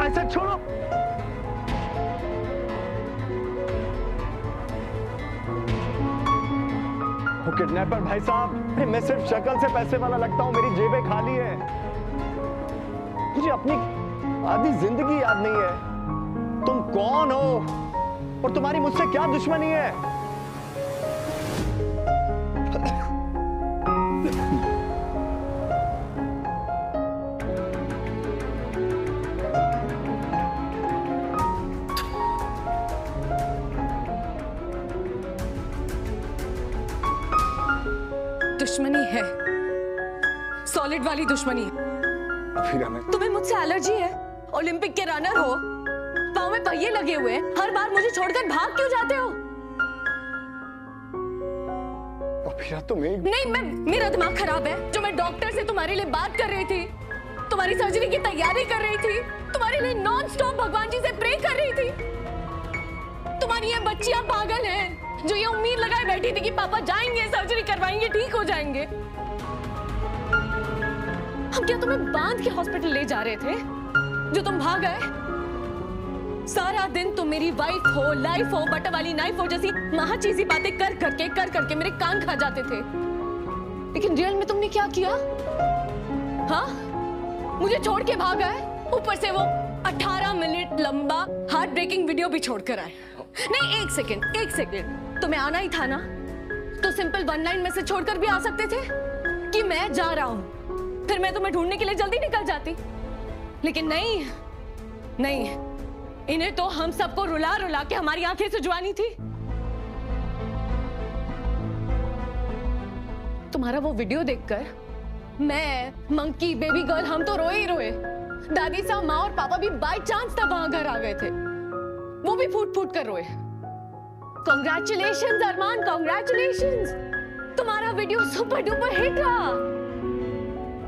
I said छोड़ो। वो kidnapper भाई साहब, मैं सिर्फ शक्ल से पैसे वाला लगता हूं, मेरी जेबें खाली है। मुझे अपनी आधी जिंदगी याद नहीं है। तुम कौन हो और तुम्हारी मुझसे क्या दुश्मनी है? दुश्मनी है, सॉलिड वाली दुश्मनी है। तुम्हें मुझसे एलर्जी है? ओलंपिक के रनर हो, पाँव में पहिए लगे हुए, हर बार मुझे छोड़कर भाग क्यों जाते हो? तुम्हें नहीं, मेरा दिमाग खराब है। जो मैं डॉक्टर से तुम्हारे लिए बात कर रही थी, तुम्हारी सर्जरी की तैयारी कर रही थी, तुम्हारे लिए नॉन स्टॉप भगवान जी से प्रे कर रही थी। तुम्हारी ये बच्चियां पागल हैं जो ये उम्मीद लगाए बैठी थी कि पापा जाएंगे, सर्जरी करवाएंगे, ठीक हो जाएंगे। हम क्या तुम्हें बांध के हॉस्पिटल ले जा रहे थे जो तुम भाग गए? सारा दिन तुम मेरी वाइफ हो, लाइफ हो, बटर वाली नाइफ हो जैसी महाचीजी बातें कर करके मेरे कान खा जाते थे। लेकिन रियल में तुमने क्या किया? हाँ, मुझे छोड़ के भाग गए, ऊपर से वो 18 मिनट लंबा हार्ट ब्रेकिंग वीडियो भी छोड़कर आए। नहीं, एक सेकेंड, तुम्हें आना ही था ना, तो सिंपल 1 लाइन मैसेज छोड़कर भी आ सकते थे कि मैं जा रहा हूं, फिर मैं तुम्हें ढूंढने के लिए जल्दी निकल जाती। लेकिन नहीं, इन्हें तो हम सबको रुला रुला के हमारी आंखें सुजवानी थी। तुम्हारा वो वीडियो देखकर मैं, मंकी, बेबी गर्ल, हम तो रोए ही रोए। दादी साहब, माँ और पापा भी बाय चांस तब वहां घर आ गए थे, वो भी फूट फूट कर रोए। कांग्रेचुलेशंस अरमान, कांग्रेचुलेशंस, तुम्हारा वीडियो सुपर डुपर हिट रहा।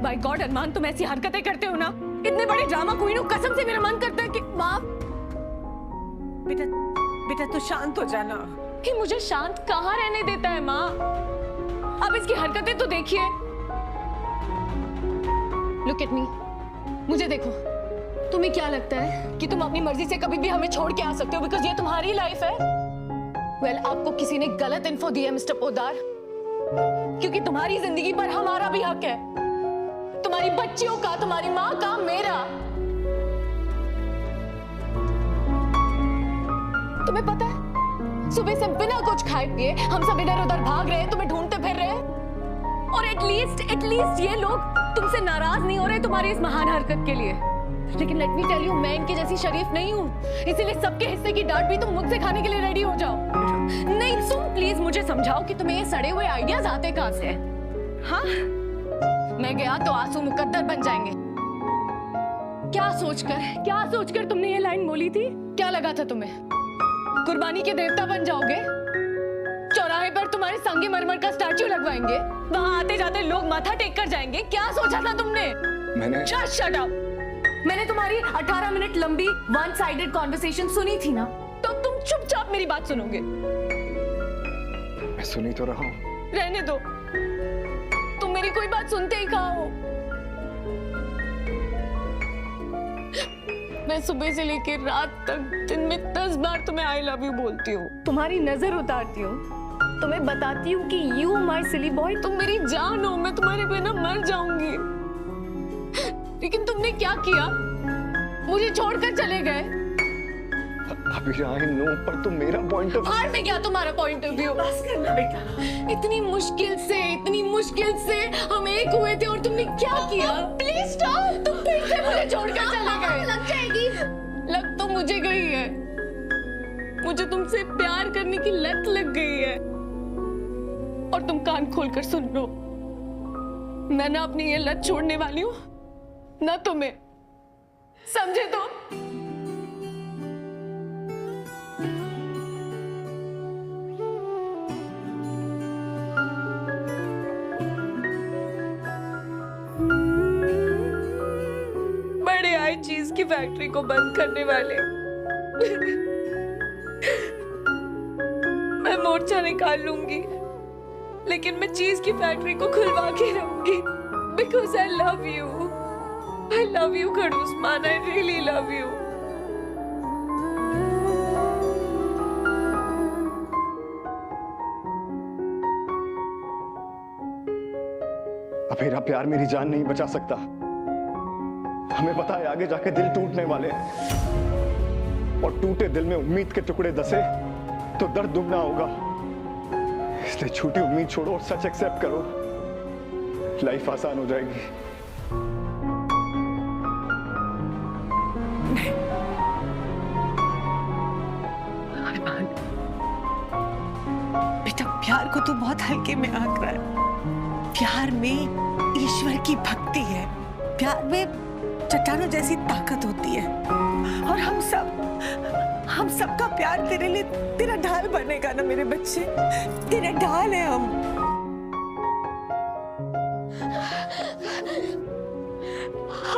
बाय गॉड अरमान, तुम ऐसी हरकतें करते हो ना, इतने बड़े ड्रामा क्वीन हो, कसम से मेरा मन करता है कि बाप। बेटा तो शांत हो जाना। कि मुझे शांत कहाँ रहने देता है माँ? अब इसकी हरकतें तो देखिए। लुक एट मी, मुझे देखो। तुम्हें क्या लगता है कि तुम अपनी मर्जी से कभी भी हमें छोड़ के आ सकते हो बिकॉज ये तुम्हारी लाइफ है? वेल, आपको किसी ने गलत इन्फो दी है मिस्टर पोद्दार, क्योंकि तुम्हारी जिंदगी पर हमारा भी हक है, तुम्हारी बच्चियों का, तुम्हारी माँ का, मेरा। तुम्हें पता है, सुबह से बिना कुछ खाए पिए हम सब इधर उधर भाग रहे हैं, तुम्हें ढूंढते फिर रहे हैं, और एटलीस्ट ये लोग तुमसे नाराज नहीं हो रहे तुम्हारी इस महान हरकत के लिए। लेकिन लेट मी टेल यू, मैं इनकी जैसी शरीफ नहीं हूँ, इसीलिए सबके हिस्से की डांट भी तुम मुझसे खाने के लिए रेडी हो जाओ। नहीं, तुम प्लीज मुझे समझाओ कि तुम्हें ये सड़े हुए आइडियाज आते कहां से? हाँ, मैं गया तो आंसू मुकद्दर बन जाएंगे। क्या सोचकर तुमने ये लाइन बोली थी? क्या लगा था तुम्हें कुर्बानी के देवता बन जाओगे? चौराहे पर तुम्हारे संगमरमर का स्टैच्यू लगवाएंगे, वहां आते जाते लोग माथा टेक कर जाएंगे। क्या सोचा था तुमने? मैंने शट अप। मैंने तुम्हारी 18 मिनट लंबी वन साइडेड कॉन्वर्सेशन सुनी थी ना, तो तुम चुपचाप मेरी बात सुनोगे। मैं सुनी तो रहा हूं। रहने दो, तुम मेरी कोई बात सुनते ही कहाँ हो? मैं सुबह से लेकर रात तक दिन में 10 बार तुम्हें आई लव यू बोलती हूँ, तुम्हारी नजर उतारती हूँ, तुम्हें बताती हूँ कि यू माय सिली बॉय, तुम मेरी जान हो, मैं तुम्हारे बिना मर जाऊंगी। लेकिन तुमने क्या किया? मुझे छोड़कर चले गए। अभी आई नो, पर तुम मेरा पॉइंट ऑफ हार में क्या तुम्हारा पॉइंट ऑफ व्यू? बस करना बेटा। इतनी मुश्किल से हम एक हुए थे और तुमने क्या किया? Please stop. तुम फिर से मुझे छोड़कर चले गए। लग जाएगी। लग तो मुझे गई है, मुझे तुमसे प्यार करने की लत लग गई है। और तुम कान खोलकर सुन लो, मैं ना अपनी ये लत छोड़ने वाली हूँ ना तुम्हें, समझे? तो बड़े आए चीज की फैक्ट्री को बंद करने वाले मैं मोर्चा निकाल लूंगी, लेकिन मैं चीज की फैक्ट्री को खुलवा के रहूंगी बिकॉज आई लव यू खड़ूस मान, आई रियली लव यू। मेरा प्यार मेरी जान नहीं बचा सकता। हमें पता है आगे जाके दिल टूटने वाले हैं, और टूटे दिल में उम्मीद के टुकड़े दसे तो दर्द दुगना होगा। इसलिए झूठी उम्मीद छोड़ो और सच एक्सेप्ट करो, लाइफ आसान हो जाएगी। अरमान, बेटा प्यार को तो बहुत हल्के में आंक रहा है। प्यार में ईश्वर की भक्ति है, प्यार में चट्टानों जैसी ताकत होती है, और हम सबका प्यार तेरे लिए तेरा ढाल बनेगा ना मेरे बच्चे, तेरा ढाल है हम।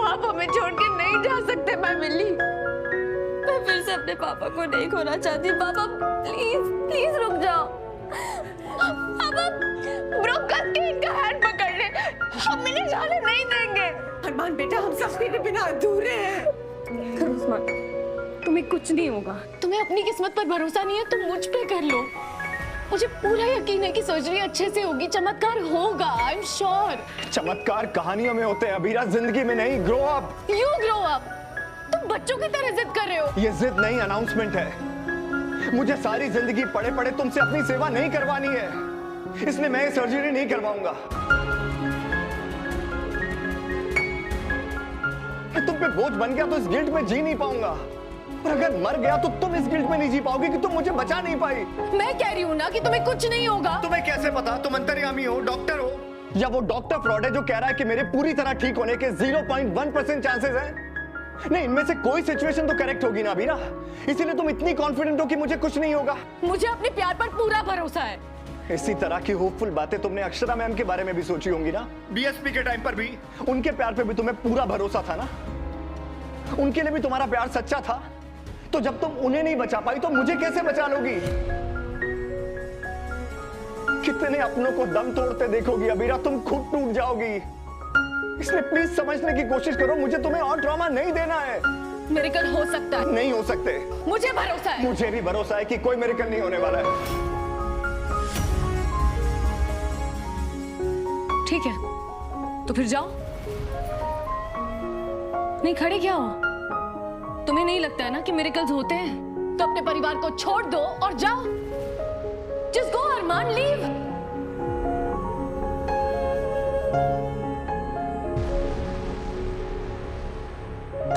आप हमें छोड़ के नहीं जा सकते। मैं मिली, मैं फिर से अपने पापा को नहीं खोना चाहती। पापा प्लीज प्लीज रुक जाओ। पापा रुक कर के इनका हैंड पकड़ ले, हम इन्हें जाने नहीं देंगे। अरमान बेटा, हम सब तेरे बिना अधूरे हैं। उस्मान, तुम्हें कुछ नहीं होगा। तुम्हें अपनी किस्मत पर भरोसा नहीं है तो मुझ पे कर लो। मुझे पूरा यकीन है कि सर्जरी अच्छे से होगी, चमत्कार होगा। I am sure. चमत्कार कहानियों में होते हैं अबीरा, जिंदगी में नहीं। Grow up. You grow up. तुम बच्चों की तरह जिद कर रहे हो। ये जिद नहीं, अनाउंसमेंट है। मुझे सारी जिंदगी पड़े पड़े तुमसे अपनी सेवा नहीं करवानी है, इसलिए मैं ये सर्जरी नहीं करवाऊंगा। मैं तुम पे बोझ बन गया तो इस गिल्ट में जी नहीं पाऊंगा, और अगर मर गया तो तुम इस गिल्ट में नहीं जी पाओगे कि तुम मुझे बचा नहीं पाई। मैं कह रही हूँ ना कि तुम्हें कुछ नहीं होगा। तुम्हें कैसे पता? तुम अंतर्यामी हो, डॉक्टर हो, या वो डॉक्टर फ्रॉड है जो कह रहा है कि मेरे पूरी तरह ठीक होने के 0.1% चांसेस हैं? नहीं, इनमें से कोई सिचुएशन तो करेक्ट होगी ना अबीरा, इसीलिए तुम इतनी कॉन्फिडेंट हो कि मुझे कुछ नहीं होगा। मुझे अपने प्यार पर पूरा भरोसा है। इसी तरह की होपफुल बातें तुमने अक्षरा मैम के बारे में भी सोची होंगी ना, बीएसपी के टाइम पर भी उनके प्यार पे भी तुम्हें पूरा भरोसा था ना, उनके लिए भी तुम्हारा प्यार सच्चा था। तो जब तुम उन्हें नहीं बचा पाई तो मुझे कैसे बचा लोगी? कितने अपनों को दम तोड़ते देखोगी अबीरा, तुम खुद टूट जाओगी। इसलिए प्लीज समझने की कोशिश करो, मुझे तुम्हें और ड्रामा नहीं देना है। मिरेकल हो सकता है। नहीं हो सकते। मुझे भरोसा है। मुझे भी भरोसा है कि कोई मिरेकल नहीं होने वाला है। ठीक है, तो फिर जाओ। नहीं, खड़े क्या हो? तुम्हें नहीं लगता है ना कि मिरेकल्स होते हैं? तो अपने परिवार को छोड़ दो और जाओ। जस्ट गो अरमान, लीव।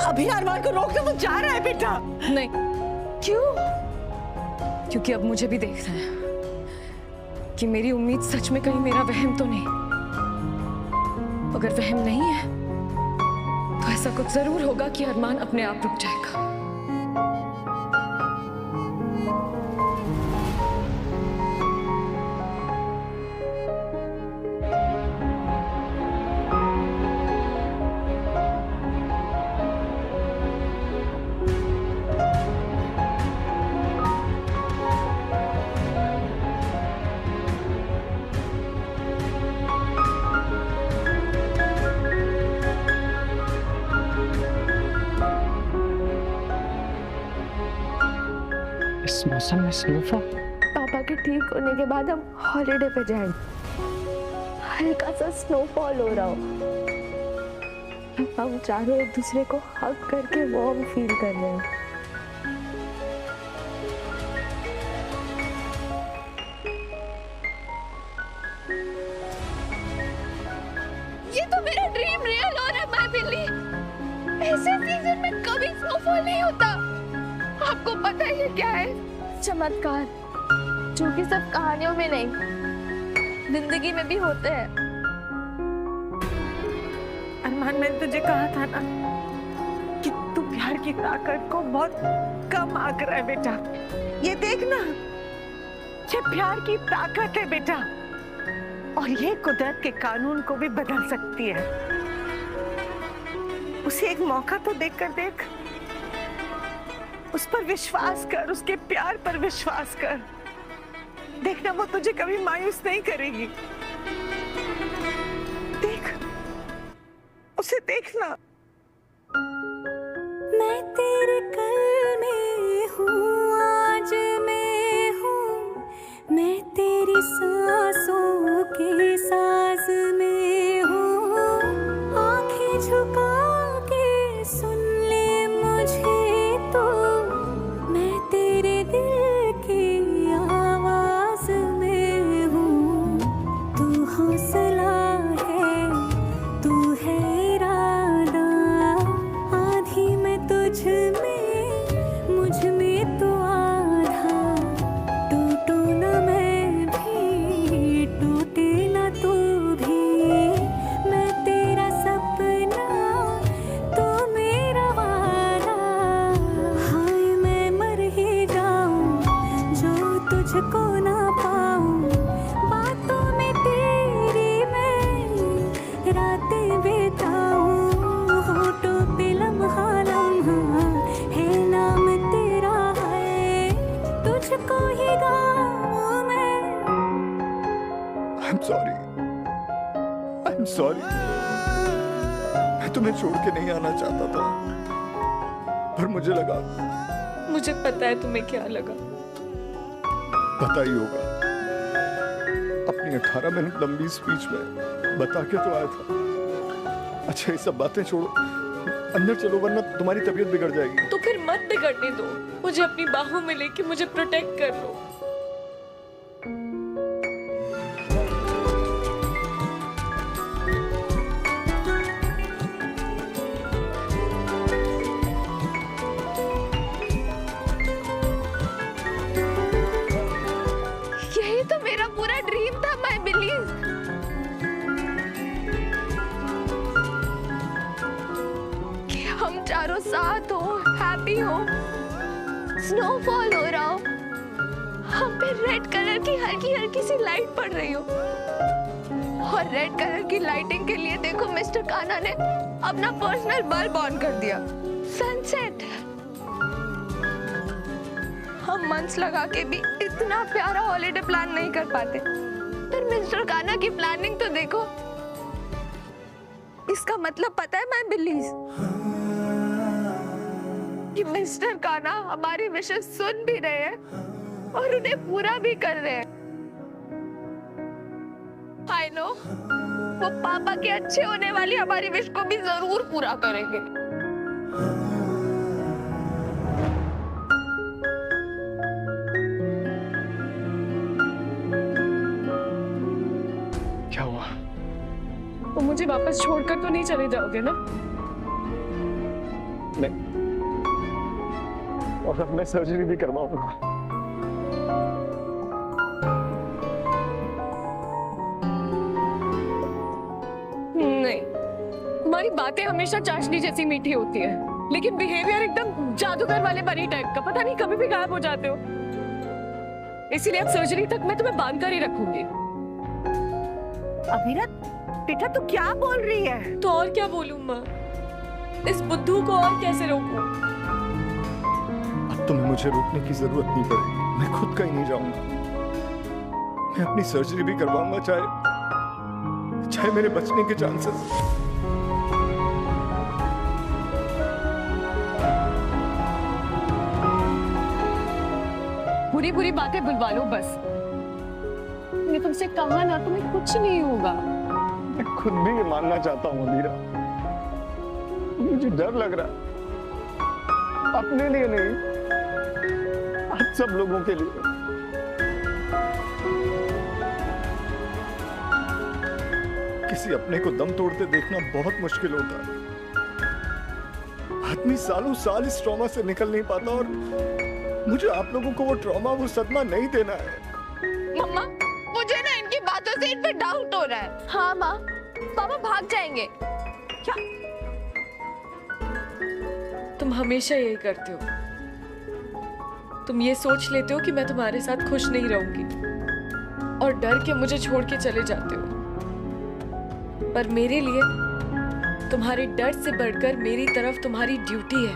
अभी अरमान को रोकना, वो जा रहा है बेटा। नहीं। क्यों? क्योंकि अब मुझे भी देखना है कि मेरी उम्मीद सच में कहीं मेरा वहम तो नहीं। अगर वहम नहीं है तो ऐसा कुछ जरूर होगा कि अरमान अपने आप रुक जाएगा। इस मौसम में स्नोफॉल? पापा के ठीक होने के बाद हम हॉलिडे पे जाएंगे। हल्का सा स्नोफॉल हो रहा हो, हम चारों एक दूसरे को हग करके वार्म फील कर रहे हैं। ये तो मेरा ड्रीम रियल हो रहा है। मैं बिल्ली, ऐसे सीजन में कभी स्नोफॉल नहीं होता। आपको पता है ये क्या है? चमत्कार, जो कि सिर्फ कहानियों में नहीं, जिंदगी में भी होते हैं। अरमान, मैंने तुझे कहा था ना कि तू प्यार की ताकत को बहुत कम आंक रहा है बेटा। ये देख ना, ये प्यार की ताकत है बेटा, और ये कुदरत के कानून को भी बदल सकती है। उसे एक मौका तो देख कर देख, उस पर विश्वास कर, उसके प्यार पर विश्वास कर। देखना वो तुझे कभी मायूस नहीं करेगी। देख, उसे देखना। मैं तेरे कल में हूँ, आज मैं हूँ, मैं तेरी सांसों के साज में हूँ। सॉरी, मैं तुम्हें छोड़ के नहीं आना चाहता था, पर मुझे लगा। मुझे पता है तुम्हें क्या लगा। पता ही होगा, अपनी 18 मिनट लंबी स्पीच में बता के तो आया था। अच्छा ये सब बातें छोड़ो, अंदर चलो वरना तुम्हारी तबीयत बिगड़ जाएगी। तो फिर मत बिगड़ने दो, मुझे अपनी बाहों में लेके मुझे प्रोटेक्ट कर लो। यही तो मेरा पूरा ड्रीम था, माय बिलीव। कि हम चारों साथ हो, हैप्पी हो, स्नोफॉल हो रहा हो, हम पे रेड कलर की हल्की हल्की सी लाइट पड़ रही हो, और रेड कलर की लाइटिंग के लिए देखो मिस्टर कान्हा ने अपना पर्सनल बल्ब ऑन कर दिया। सनसेट। हम मंथ्स लगा के भी इतना प्यारा हॉलिडे प्लान नहीं कर पाते, पर मिस्टर कान्हा की प्लानिंग तो देखो। इसका मतलब पता है मैं बिलीज कि मिस्टर कान्हा हमारी विशेष सुन भी रहे हैं और उन्हें पूरा भी कर रहे हैं। आई नो वो पापा के अच्छे होने वाली हमारी विश को भी जरूर पूरा करेंगे। क्या हुआ? तो मुझे वापस छोड़कर तो नहीं चले जाओगे ना? नहीं, और अब मैं सर्जरी भी करवाऊंगा। नहीं, तुम्हारी बातें हमेशा चाशनी जैसी मीठी होती है, लेकिन बिहेवियर एकदम जादूगर वाले बनी टाइप का। पता नहीं कभी भी गायब हो जाते हो। इसीलिए अब सर्जरी तक मैं तुम्हें बांध कर ही रखूंगी। अभिरत, बेटा तू क्या बोल रही है? तो और क्या बोलूं माँ? इस बुद्धू को और कैसे रोकूं? अब तुम्हें मुझे रोकने की जरूरत नहीं पड़ेगी, मैं खुद कहीं नहीं जाऊंगा। मैं अपनी सर्जरी भी करवाऊंगा, चाहे मेरे बचने के चांसेस। बुरी बुरी बातें बुलवा लो बस। मैंने तुमसे कहा ना, तुम्हें कुछ नहीं होगा। मैं खुद भी ये मानना चाहता हूँ अमीरा, मुझे डर लग रहा है। अपने लिए नहीं, आप सब लोगों के लिए। किसी अपने को दम तोड़ते देखना बहुत मुश्किल होता है। आदमी सालों साल इस ट्रॉमा से निकल नहीं पाता, और मुझे आप लोगों को वो ट्रॉमा, वो सदमा नहीं देना है। मम्मा, मुझे ना इनकी बातों से इन पे डाउट हो रहा है। हाँ माँ, पापा भाग जाएंगे। क्या? तुम हमेशा यही करते हो। तुम ये सोच लेते हो कि मैं तुम्हारे साथ खुश नहीं रहूंगी और डर के मुझे छोड़ के चले जाते हो। पर मेरे लिए तुम्हारे डर से बढ़कर मेरी तरफ तुम्हारी ड्यूटी है,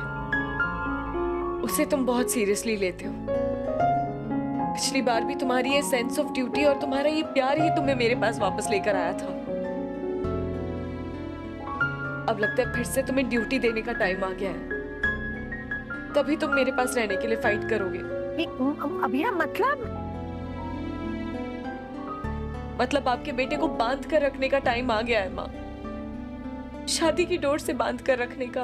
उसे तुम बहुत सीरियसली लेते हो। पिछली बार भी तुम्हारी ये सेंस ऑफ ड्यूटी और तुम्हारा ये प्यार ही तुम्हें मेरे पास वापस लेकर आया था। अब लगता है फिर से तुम्हें ड्यूटी देने का टाइम आ गया है, तभी तुम मेरे पास रहने के लिए फाइट करोगे। अभिरा, मतलब आपके बेटे को बांध कर रखने का टाइम आ गया है माँ। शादी की डोर से बांध कर रखने का,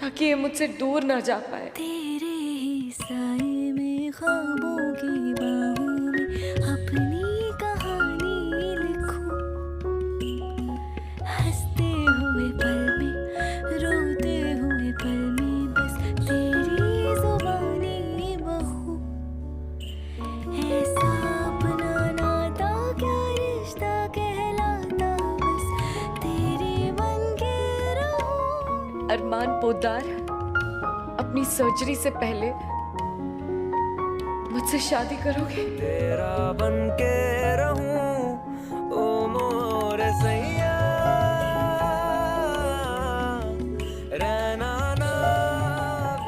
ताकि ये मुझसे दूर ना जा पाए। तेरे ही साए में, ख्वाबों की बाहों में अपनी कहानी लिखूं। हंसते हुए पल में, रोते हुए पल में, बस तेरी जुबानी बहूं। ऐसा अपना नाता क्या रिश्ता कहलाता, बस तेरी बन के रहूं। अरमान पोद्दार, अपनी सर्जरी से पहले मुझसे शादी करोगे? तेरा बन के रहूं ओ मोरे सैया, रहना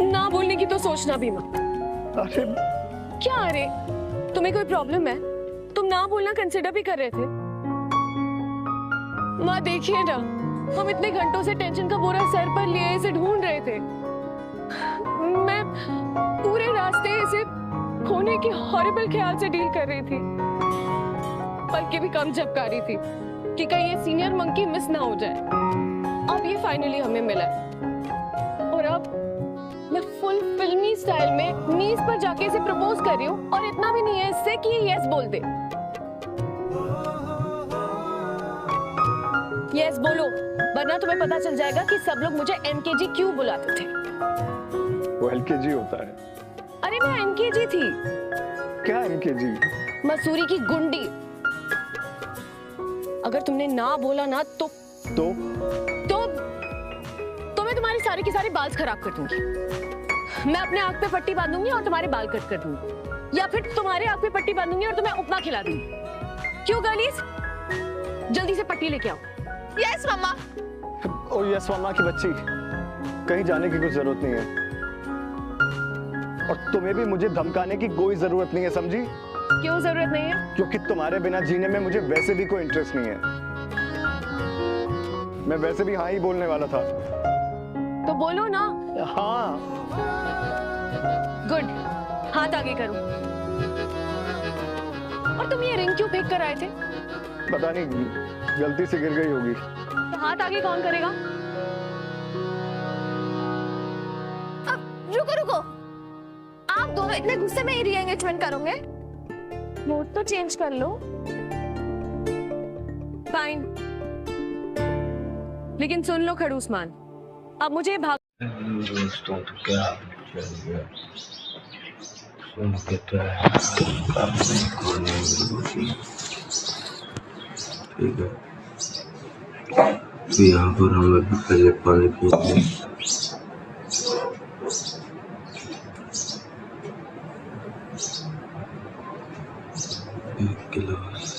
ना बोलने की तो सोचना भी मत। अरे क्या अरे, तुम्हें कोई प्रॉब्लम है? तुम ना बोलना कंसिडर भी कर रहे थे। माँ देखिए ना, हम इतने घंटों से टेंशन का बोरा सर पर लिए इसे ढूंढ रहे थे। मैं पूरे रास्ते इसे खोने के हॉरिबल ख्याल से डील कर रही थी, बल्कि भी कम झपका रही थी कि कहीं ये सीनियर मंकी मिस ना हो जाए। अब ये फाइनली हमें मिला है और अब मैं फुल फिल्मी स्टाइल में नीज पर जाके इसे प्रपोज कर रही हूँ, और इतना भी नहीं है इससे कि ये यस बोल दे। यस बोलो, वरना तुम्हें पता चल जाएगा कि सब लोग मुझे एमकेजी क्यों बुलाते थे। वो एलकेजी होता है। अरे मैं एमकेजी थी। क्या एमकेजी? मसूरी की गुंडी। अगर तुमने ना बोला ना तो मैं तुम्हारे सारे के सारे बाल खराब कर दूंगी। मैं अपने आंख पे पट्टी बांधूंगी और तुम्हारे बाल कट कर दूंगी, या फिर तुम्हारे आंख पे पट्टी बांधूंगी और तुम्हें उपमा खिला दूंगी। क्यों गर्लीज, जल्दी से पट्टी लेके आओ। यस मम्मा। ओ यस मम्मा की बच्ची, कहीं जाने की कुछ जरूरत नहीं है, और तुम्हें भी मुझे धमकाने की कोई जरूरत नहीं है, समझी? क्यों जरूरत नहीं है? क्योंकि तुम्हारे बिना जीने में मुझे वैसे भी कोई इंटरेस्ट नहीं है। मैं वैसे भी हाँ ही बोलने वाला था। तो बोलो ना। हाँ। गुड, हाथ आगे करो। और तुम ये रिंग क्यों फेंक कर आए थे? पता नहीं, गलती से गिर गई होगी। तो हाथ आगे कौन करेगा? अब रुको, आप दोनों इतने गुस्से में ही री-एंगेजमेंट करोगे? मूड तो चेंज कर लो। फाइन, लेकिन सुन लो खड़ूसमान, अब मुझे भाग दोस्तों तो क्या चल गया, सुन के तो ठीक है। तो यहाँ पर हम अभी पहले पानी पीते हैं। एक गिलास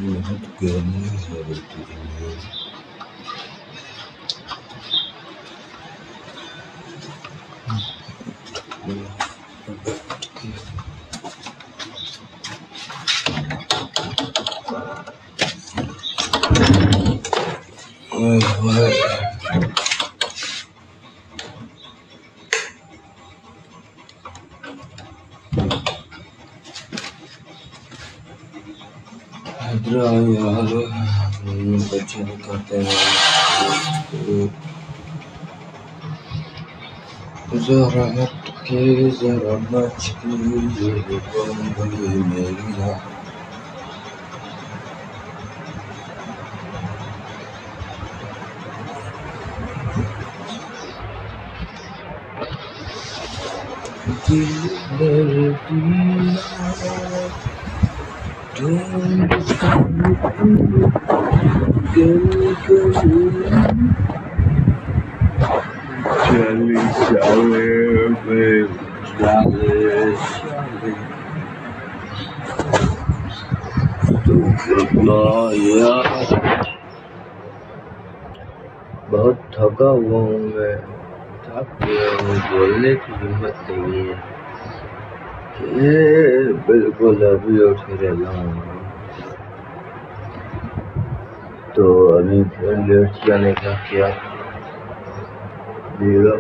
बहुत गर्मी है बेटी। यार बच्चे निकलते हैं जरा हटके जरा बच के मेरी राह बहुत थका हुआ हूँ मैं, थक गया हूँ, बोलने की हिम्मत नहीं है। बिल्कुल अभी उठ रहा हूँ तो अभी फिर लेट जाने का क्या देगा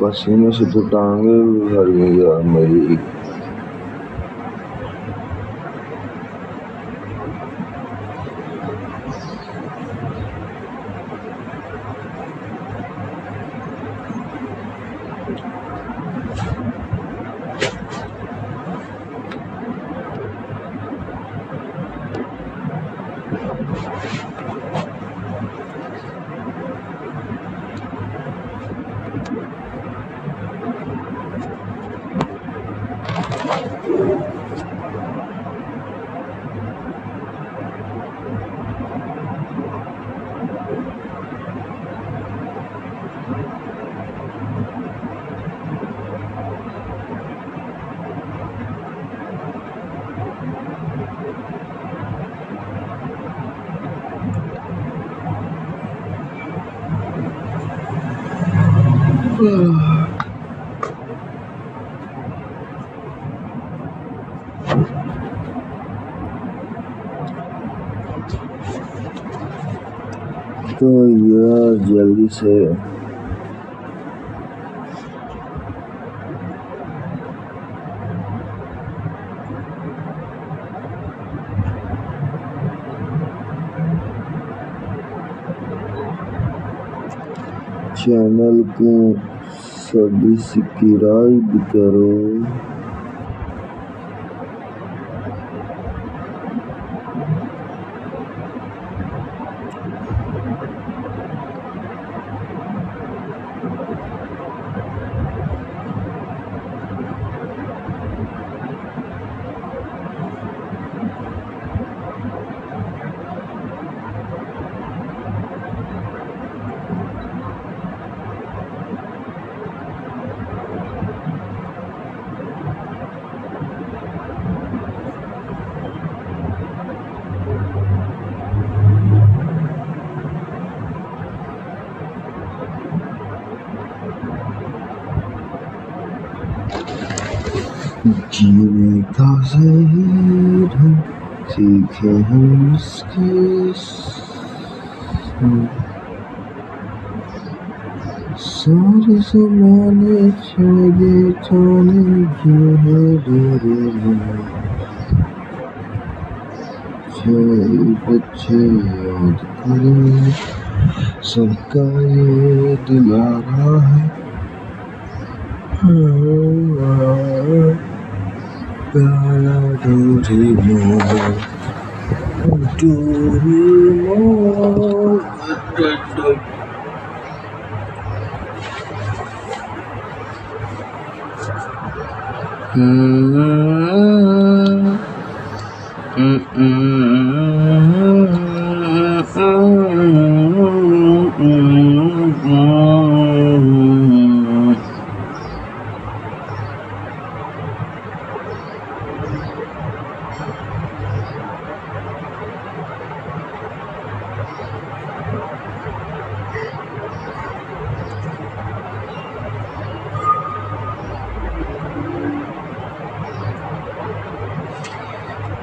पसीने से तो टांगे भी भर गई यार मेरी। तो यार जल्दी से चैनल को सब्सक्राइब करो। जीने का ज़हीर हम सीखे हैं इसके सारे ज़माने छोड़े जाने क्यों है डेरे में बच्चे याद करें सबका ये दिलारा है प्यारा डोरेमोन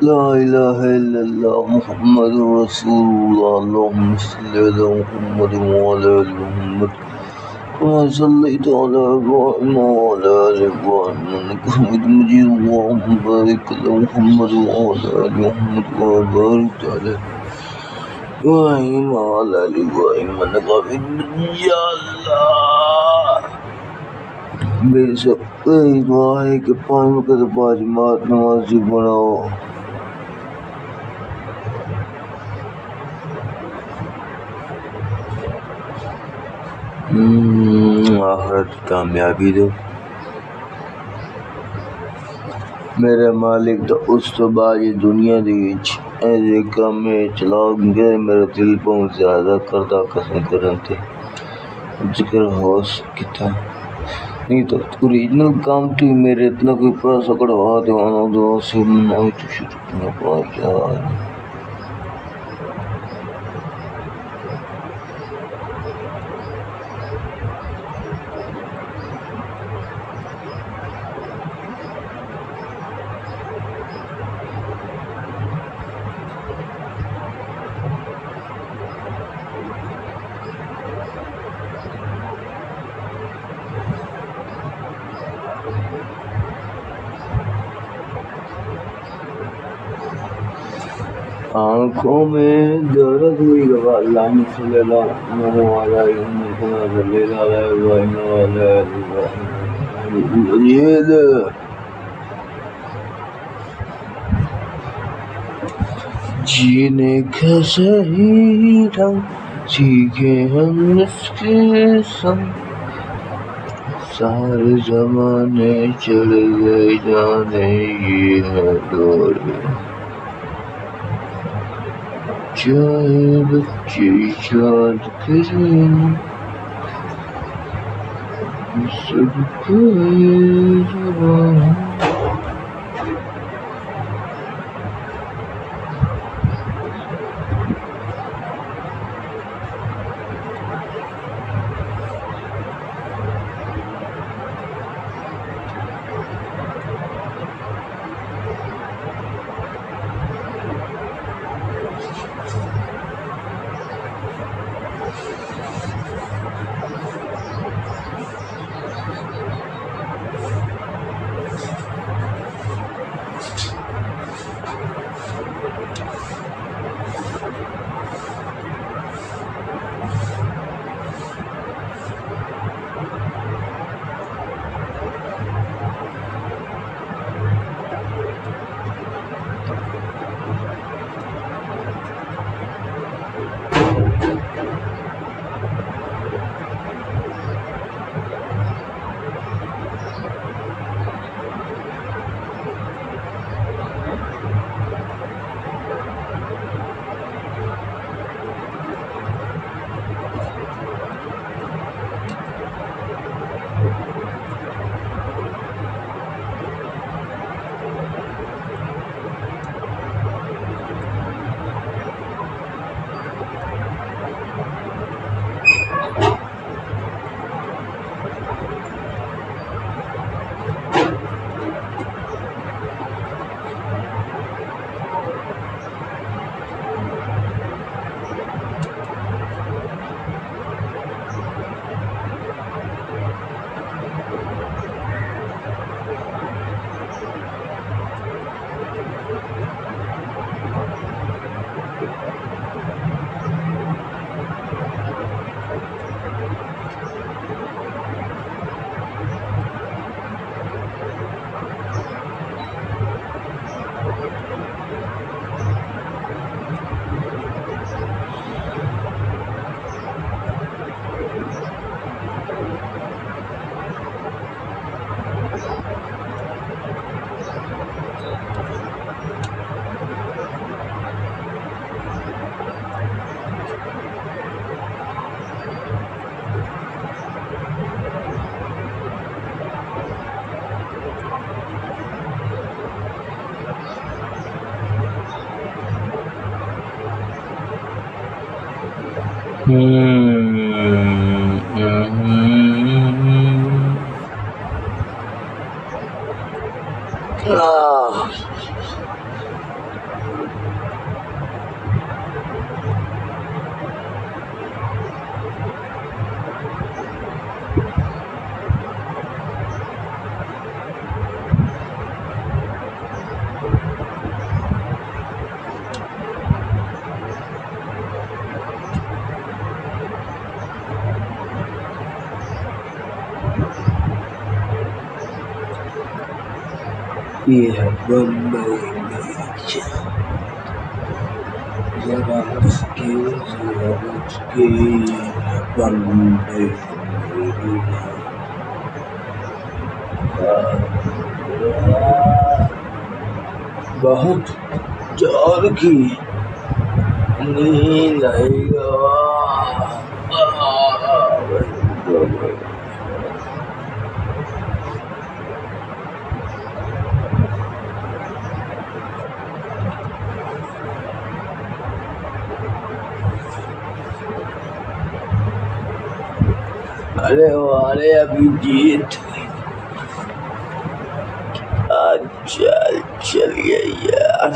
ला इलाहा इल्लल्लाह मुहम्मदुर रसूलुल्लाह अल्लाहुम्मा सल्लि अला मुहम्मद व अला आलि मुहम्मद कमा सल्लैता अला इब्राहीम व अला आलि इब्राहीम इन्नका हमीदुम मजीद अल्लाहुम्मा बारिक अला मुहम्मद व अला आलि मुहम्मद कमा बारकता अला इब्राहीम व अला आलि इब्राहीम इन्नका हमीदुम मजीद। या अल्लाह मेरी सब दुआ है कि पाँच वक़्त पाँच जमात नमाज़ी बनाओ। आखिरत कामयाबी दो मेरे मालिक तो उस तो बाद ये दुनिया दी ऐसे काम में चलाओ गए मेरा दिल बहुत ज़्यादा करदा कसम करते जिक्र होश कितना नहीं तो ओरिजिनल काम तो मेरे इतना कोई पैसा कढ़वा दीवाना दुआ से नहीं तो शुरू करना पड़ा यार। आँखों में दर्द हुई अल्लाह जीने का सही ढंग सीखे हम इसके संग सारे जमाने चढ़ गए जाने ये है दौरे चाहे बच्चे याद करें सबको जवान। ये है बम्बई बीच, जरा उसके बम्बई बहुत जोर की नींद आएगा। अरे वाले अभिजीत, चल चलिए यार।